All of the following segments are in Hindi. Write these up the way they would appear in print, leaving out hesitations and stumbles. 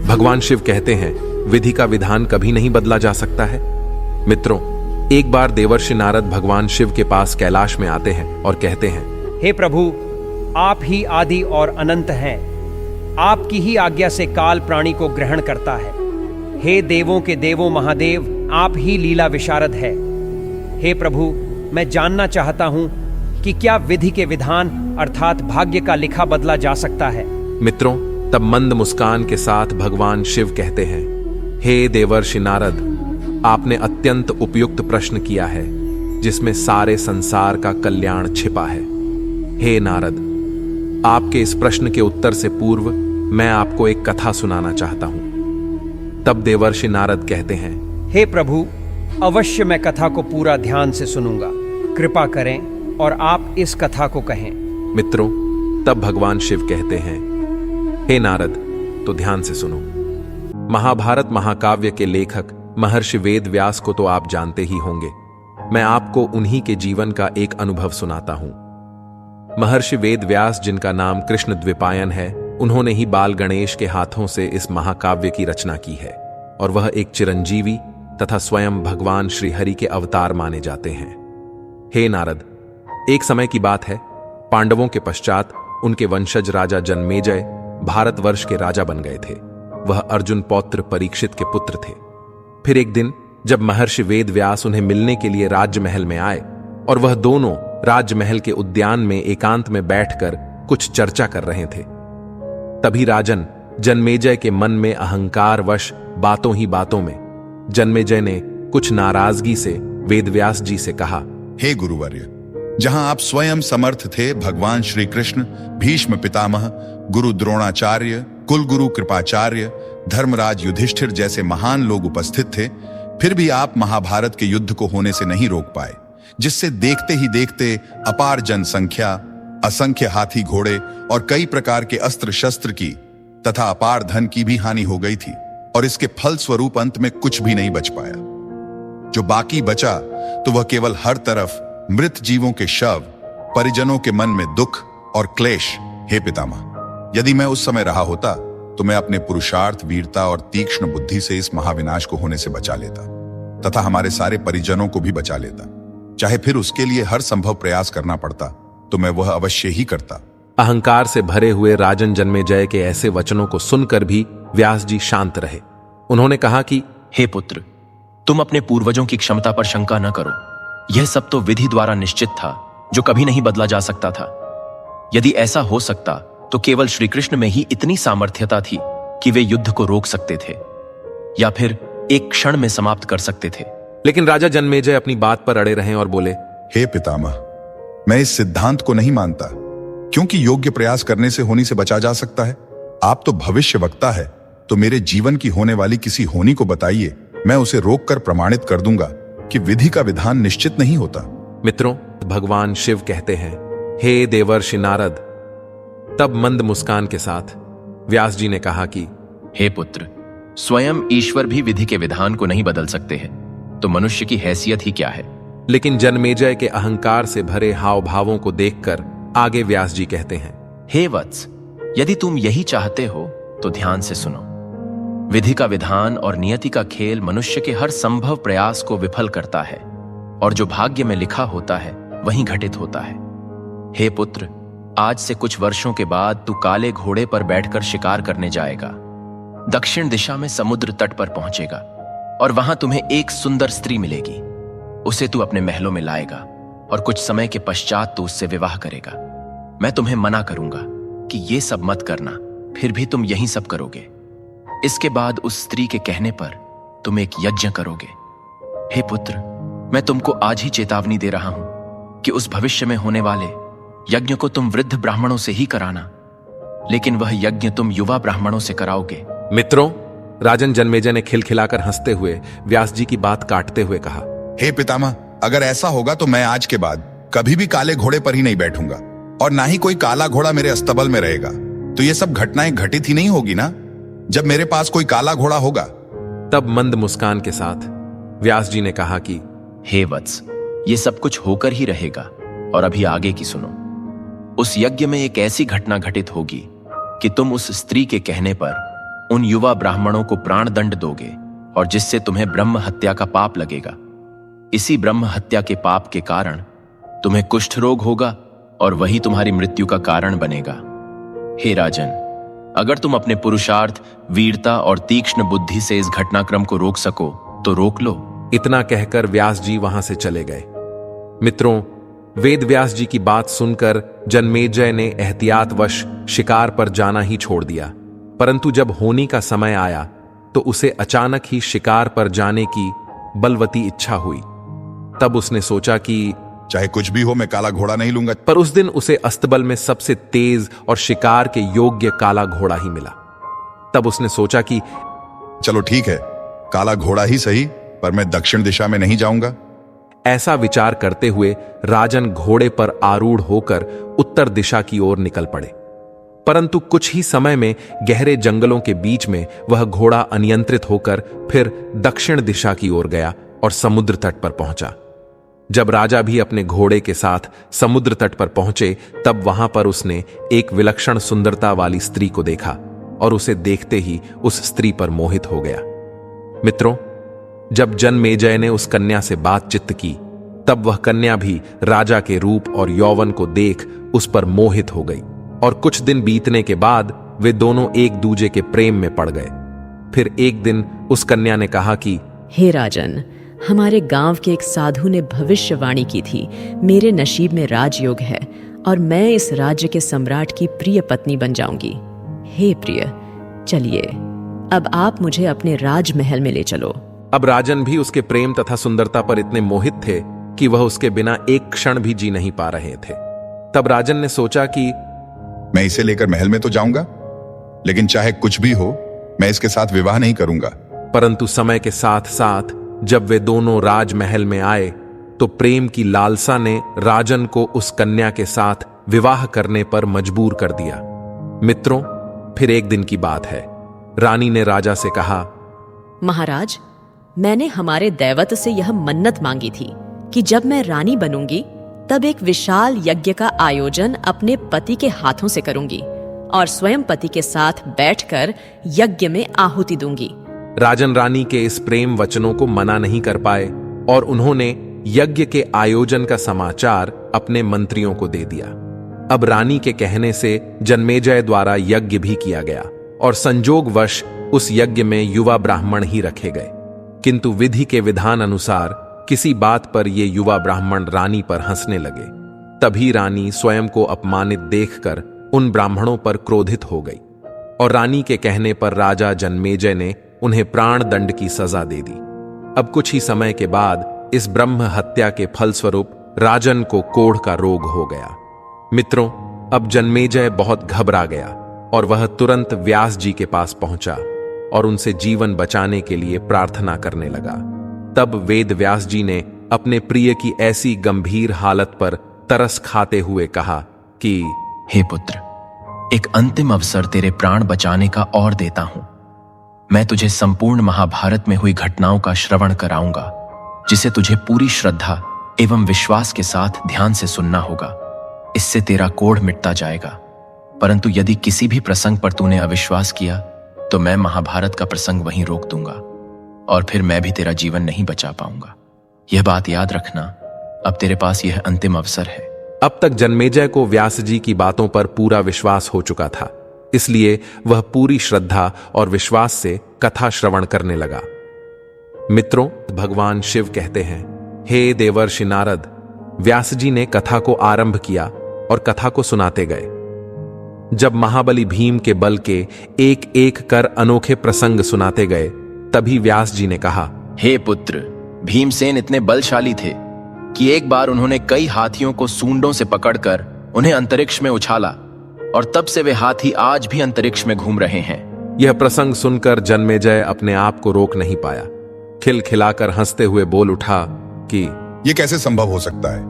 भगवान शिव कहते हैं, विधि का विधान कभी नहीं बदला जा सकता है। मित्रों, एक बार देवर्षि नारद भगवान शिव के पास कैलाश में आते हैं और कहते हैं, हे प्रभु, आप ही आदि और अनंत हैं। आपकी ही आज्ञा से काल प्राणी को ग्रहण करता है। हे देवों के देवों महादेव, आप ही लीला विशारद है। हे प्रभु, मैं जानना चाहता हूं कि क्या विधि के विधान अर्थात भाग्य का लिखा बदला जा सकता है। मित्रों, तब मंद मुस्कान के साथ भगवान शिव कहते हैं, हे देवर्षि नारद, आपने अत्यंत उपयुक्त प्रश्न किया है जिसमें सारे संसार का कल्याण छिपा है। हे नारद, आपके इस प्रश्न के उत्तर से पूर्व मैं आपको एक कथा सुनाना चाहता हूं। तब देवर्षि नारद कहते हैं, हे प्रभु, अवश्य मैं कथा को पूरा ध्यान से सुनूंगा। कृपा करें और आप इस कथा को कहें। मित्रों, तब भगवान शिव कहते हैं, हे नारद, तो ध्यान से सुनो। महाभारत महाकाव्य के लेखक महर्षि वेद व्यास को तो आप जानते ही होंगे। मैं आपको उन्हीं के जीवन का एक अनुभव सुनाता हूं। महर्षि वेद व्यास, जिनका नाम कृष्ण द्विपायन है, उन्होंने ही बाल गणेश के हाथों से इस महाकाव्य की रचना की है और वह एक चिरंजीवी तथा स्वयं भगवान श्री हरि के अवतार माने जाते हैं। हे नारद, एक समय की बात है, पांडवों के पश्चात उनके वंशज राजा जन्मेजय भारतवर्ष के राजा बन गए थे। वह अर्जुन पौत्र परीक्षित के पुत्र थे। फिर एक दिन जब महर्षि वेद व्यास उन्हें मिलने के लिए राजमहल में आए और वह दोनों राजमहल के उद्यान में एकांत में बैठकर कुछ चर्चा कर रहे थे, तभी राजन जन्मेजय के मन में अहंकारवश बातों ही बातों में जन्मेजय ने कुछ नाराजगी से वेदव्यास जी से कहा, हे गुरुवर्य, जहां आप स्वयं समर्थ थे, भगवान श्री कृष्ण, भीष्म पितामह, गुरु द्रोणाचार्य, कुलगुरु कृपाचार्य, धर्मराज युधिष्ठिर जैसे महान लोग उपस्थित थे, फिर भी आप महाभारत के युद्ध को होने से नहीं रोक पाए, जिससे देखते ही देखते अपार जनसंख्या, असंख्य हाथी घोड़े और कई प्रकार के अस्त्र शस्त्र की तथा अपार धन की भी हानि हो गई थी और इसके फल स्वरूप अंत में कुछ भी नहीं बच पाया। जो बाकी बचा तो वह केवल हर तरफ मृत जीवों के शव, परिजनों के मन में दुख और क्लेश। हे पितामह, यदि मैं उस समय रहा होता तो मैं अपने पुरुषार्थ, वीरता और तीक्ष्ण बुद्धि से इस महाविनाश को होने से बचा लेता तथा हमारे सारे परिजनों को भी बचा लेता। चाहे फिर उसके लिए हर संभव प्रयास करना पड़ता तो मैं वह अवश्य ही करता। अहंकार से भरे हुए राजन जन्मेजय के ऐसे वचनों को सुनकर भी व्यास जी शांत रहे। उन्होंने कहा कि हे पुत्र, तुम अपने पूर्वजों की क्षमता पर शंका न करो। यह सब तो विधि द्वारा निश्चित था, जो कभी नहीं बदला जा सकता था। यदि ऐसा हो सकता तो केवल श्री कृष्ण में ही इतनी सामर्थ्यता थी कि वे युद्ध को रोक सकते थे या फिर एक क्षण में समाप्त कर सकते थे। लेकिन राजा जन्मेजय अपनी बात पर अड़े रहे और बोले, हे पितामह, मैं इस सिद्धांत को नहीं मानता, क्योंकि योग्य प्रयास करने से होनी से बचा जा सकता है। आप तो भविष्य वक्ता है, तो मेरे जीवन की होने वाली किसी होनी को बताइए, मैं उसे रोककर प्रमाणित कर दूंगा कि विधि का विधान निश्चित नहीं होता। मित्रों, भगवान शिव कहते हैं, हे देवर्षि नारद। तब मंद मुस्कान के साथ व्यास जी ने कहा कि हे पुत्र, स्वयं ईश्वर भी विधि के विधान को नहीं बदल सकते हैं, तो मनुष्य की हैसियत ही क्या है। लेकिन जन्मेजय के अहंकार से भरे हाव भावों को देखकर आगे व्यास जी कहते हैं, हे वत्स, यदि तुम यही चाहते हो तो ध्यान से सुनो। विधि का विधान और नियति का खेल मनुष्य के हर संभव प्रयास को विफल करता है और जो भाग्य में लिखा होता है वही घटित होता है। हे पुत्र, आज से कुछ वर्षों के बाद तू काले घोड़े पर बैठकर शिकार करने जाएगा। दक्षिण दिशा में समुद्र तट पर पहुंचेगा और वहां तुम्हें एक सुंदर स्त्री मिलेगी। उसे तू अपने महलों में लाएगा और कुछ समय के पश्चात तू उससे विवाह करेगा। मैं तुम्हें मना करूंगा कि ये सब मत करना, फिर भी तुम यही सब करोगे। इसके बाद उस स्त्री के कहने पर तुम एक यज्ञ करोगे। हे पुत्र, मैं तुमको आज ही चेतावनी दे रहा हूं कि उस भविष्य में होने वाले यज्ञ को तुम वृद्ध ब्राह्मणों से ही कराना, लेकिन वह यज्ञ तुम युवा ब्राह्मणों से कराओगे। मित्रों, राजन जन्मेजय ने खिलखिलाकर हंसते हुए व्यास जी की बात काटते हुए कहा, हे पितामह, अगर ऐसा होगा तो मैं आज के बाद कभी भी काले घोड़े पर ही नहीं बैठूंगा और ना ही कोई काला घोड़ा मेरे अस्तबल में रहेगा। तो ये सब घटनाएं घटित ही नहीं होगी ना, जब मेरे पास कोई काला घोड़ा होगा। तब मंद मुस्कान के साथ व्यास जी ने कहा कि हे वत्स, ये सब कुछ होकर ही रहेगा और अभी आगे की सुनो। उस यज्ञ में एक ऐसी घटना घटित होगी कि तुम उस स्त्री के कहने पर उन युवा ब्राह्मणों को प्राण दंड दोगे और जिससे तुम्हें ब्रह्म हत्या का पाप लगेगा। इसी ब्रह्म हत्या के पाप के कारण तुम्हें कुष्ठ रोग होगा और वही तुम्हारी मृत्यु का कारण बनेगा। हे राजन, अगर तुम अपने पुरुषार्थ, वीरता और तीक्ष्ण बुद्धि से इस घटनाक्रम को रोक सको तो रोक लो। इतना कहकर व्यास जी वहां से चले गए। मित्रों, वेद व्यास जी की बात सुनकर जन्मेजय ने एहतियातवश शिकार पर जाना ही छोड़ दिया, परंतु जब होनी का समय आया तो उसे अचानक ही शिकार पर जाने की बलवती इच्छा हुई। तब उसने सोचा कि चाहे कुछ भी हो, मैं काला घोड़ा नहीं लूंगा। पर उस दिन उसे अस्तबल में सबसे तेज और शिकार के योग्य काला घोड़ा ही मिला। तब उसने सोचा कि चलो ठीक है, काला घोड़ा ही सही, पर मैं दक्षिण दिशा में नहीं जाऊंगा। ऐसा विचार करते हुए राजन घोड़े पर आरूढ़ होकर उत्तर दिशा की ओर निकल पड़े। परंतु कुछ ही समय में गहरे जंगलों के बीच में वह घोड़ा अनियंत्रित होकर फिर दक्षिण दिशा की ओर गया और समुद्र तट पर पहुंचा। जब राजा भी अपने घोड़े के साथ समुद्र तट पर पहुंचे, तब वहां पर उसने एक विलक्षण सुंदरता वाली स्त्री को देखा और उसे देखते ही उस स्त्री पर मोहित हो गया। मित्रों, जब जन्मेजय ने उस कन्या से बातचीत की, तब वह कन्या भी राजा के रूप और यौवन को देख उस पर मोहित हो गई और कुछ दिन बीतने के बाद वे दोनों एक दूजे के प्रेम में पड़ गए। फिर एक दिन उस कन्या ने कहा कि हे राजन, हमारे गांव के एक साधु ने भविष्यवाणी की थी, मेरे नसीब में राजयोग है और मैं इस राज्य के सम्राट की प्रिय पत्नी बन जाऊंगी। हे प्रिय, चलिए अब आप मुझे अपने राजमहल में ले चलो। अब राजन भी उसके प्रेम तथा सुंदरता पर इतने मोहित थे कि वह उसके बिना एक क्षण भी जी नहीं पा रहे थे। तब राजन ने सोचा कि मैं इसे लेकर महल में तो जाऊंगा, लेकिन चाहे कुछ भी हो, मैं इसके साथ विवाह नहीं करूंगा। परंतु समय के साथ साथ जब वे दोनों राजमहल में आए तो प्रेम की लालसा ने राजन को उस कन्या के साथ विवाह करने पर मजबूर कर दिया। मित्रों, फिर एक दिन की बात है। रानी ने राजा से कहा, महाराज, मैंने हमारे दैवत से यह मन्नत मांगी थी कि जब मैं रानी बनूंगी तब एक विशाल यज्ञ का आयोजन अपने पति के हाथों से करूंगी और स्वयं पति के साथ बैठकर यज्ञ में आहुति दूंगी। राजन रानी के इस प्रेम वचनों को मना नहीं कर पाए और उन्होंने यज्ञ के आयोजन का समाचार अपने मंत्रियों को दे दिया। अब रानी के कहने से जन्मेजय द्वारा यज्ञ भी किया गया और संजोगवश उस यज्ञ में युवा ब्राह्मण ही रखे गए, किंतु विधि के विधान अनुसार किसी बात पर ये युवा ब्राह्मण रानी पर हंसने लगे। तभी रानी स्वयं को अपमानित देखकर उन ब्राह्मणों पर क्रोधित हो गई और रानी के कहने पर राजा जन्मेजय ने उन्हें प्राण दंड की सजा दे दी। अब कुछ ही समय के बाद इस ब्रह्म हत्या के फलस्वरूप राजन को कोढ़ का रोग हो गया। मित्रों, अब जन्मेजय बहुत घबरा गया और वह तुरंत व्यास जी के पास पहुंचा और उनसे जीवन बचाने के लिए प्रार्थना करने लगा। तब वेद व्यास जी ने अपने प्रिय की ऐसी गंभीर हालत पर तरस खाते हुए कहा कि हे पुत्र, एक अंतिम अवसर तेरे प्राण बचाने का और देता हूं। मैं तुझे संपूर्ण महाभारत में हुई घटनाओं का श्रवण कराऊंगा, जिसे तुझे पूरी श्रद्धा एवं विश्वास के साथ ध्यान से सुनना होगा। इससे तेरा कोढ़ मिटता जाएगा। परंतु यदि किसी भी प्रसंग पर तूने अविश्वास किया तो मैं महाभारत का प्रसंग वहीं रोक दूंगा और फिर मैं भी तेरा जीवन नहीं बचा पाऊंगा। यह बात याद रखना, अब तेरे पास यह अंतिम अवसर है। अब तक जन्मेजय को व्यास जी की बातों पर पूरा विश्वास हो चुका था, इसलिए वह पूरी श्रद्धा और विश्वास से कथा श्रवण करने लगा। मित्रों, भगवान शिव कहते हैं, हे देवर्षि नारद, व्यास जी ने कथा को आरंभ किया और कथा को सुनाते गए। जब महाबली भीम के बल के एक एक कर अनोखे प्रसंग सुनाते गए, तभी व्यास जी ने कहा, हे पुत्र, भीमसेन इतने बलशाली थे कि एक बार उन्होंने कई हाथियों को सूंडों से पकड़कर उन्हें अंतरिक्ष में उछाला और तब से वे हाथी आज भी अंतरिक्ष में घूम रहे हैं। यह प्रसंग सुनकर जन्मेजय अपने आप को रोक नहीं पाया। खिलखिलाकर हंसते हुए बोल उठा कि यह कैसे संभव हो सकता है?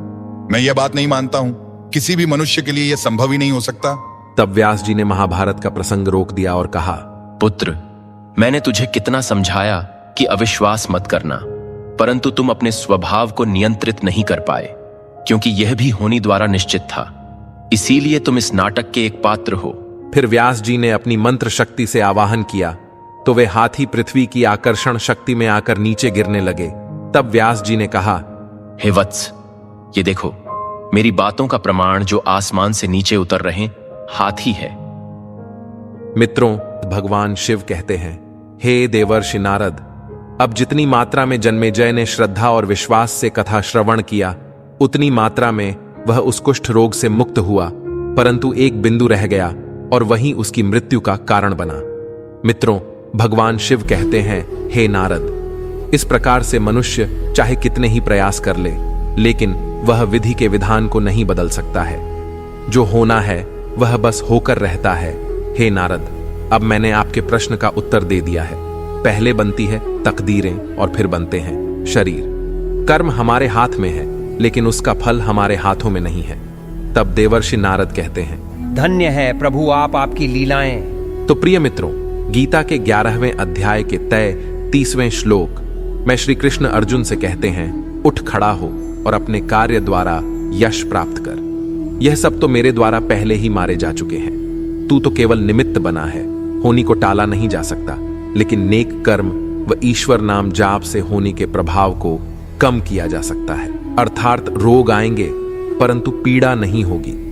मैं यह बात नहीं मानता हूं। किसी भी मनुष्य के लिए यह संभव ही नहीं हो सकता। तब व्यास जी ने महाभारत का प्रसंग रोक दिया और कहा, पुत्र, मैंने तुझे कितना समझाया कि अविश्वास मत करना, परंतु तुम अपने स्वभाव को नियंत्रित नहीं कर पाए, क्योंकि यह भी होनी द्वारा निश्चित था। इसीलिए तुम इस नाटक के एक पात्र हो। फिर व्यास जी ने अपनी मंत्र शक्ति से आवाहन किया तो वे हाथी पृथ्वी की आकर्षण शक्ति में आकर नीचे गिरने लगे। तब व्यास जी ने कहा, हे वत्स, ये देखो, मेरी बातों का प्रमाण जो आसमान से नीचे उतर रहे हाथी है। मित्रों, भगवान शिव कहते हैं, हे देवर्षि नारद, अब जितनी मात्रा में जन्मेजय ने श्रद्धा और विश्वास से कथा श्रवण किया, उतनी मात्रा में वह उस कुष्ठ रोग से मुक्त हुआ, परंतु एक बिंदु रह गया और वही उसकी मृत्यु का कारण बना। मित्रों, भगवान शिव कहते हैं, हे नारद, इस प्रकार से मनुष्य चाहे कितने ही प्रयास कर ले, लेकिन वह विधि के विधान को नहीं बदल सकता है। जो होना है वह बस होकर रहता है। हे नारद, अब मैंने आपके प्रश्न का उत्तर दे दिया है। पहले बनती है तकदीरें और फिर बनते हैं शरीर। कर्म हमारे हाथ में है, लेकिन उसका फल हमारे हाथों में नहीं है। तब देवर्षि नारद कहते हैं, धन्य है प्रभु आप, आपकी लीलाएं। तो प्रिय मित्रों, गीता के 11वें अध्याय के तय 30वें श्लोक में श्री कृष्ण अर्जुन से कहते हैं, उठ खड़ा हो और अपने कार्य द्वारा यश प्राप्त कर। यह सब तो मेरे द्वारा पहले ही मारे जा चुके हैं। तू तो केवल निमित्त बना है, होनी को टाला नहीं जा सकता, लेकिन नेक कर्म व ईश्वर नाम जाप से होनी के प्रभाव को कम किया जा सकता है। अर्थात रोग आएंगे परंतु पीड़ा नहीं होगी।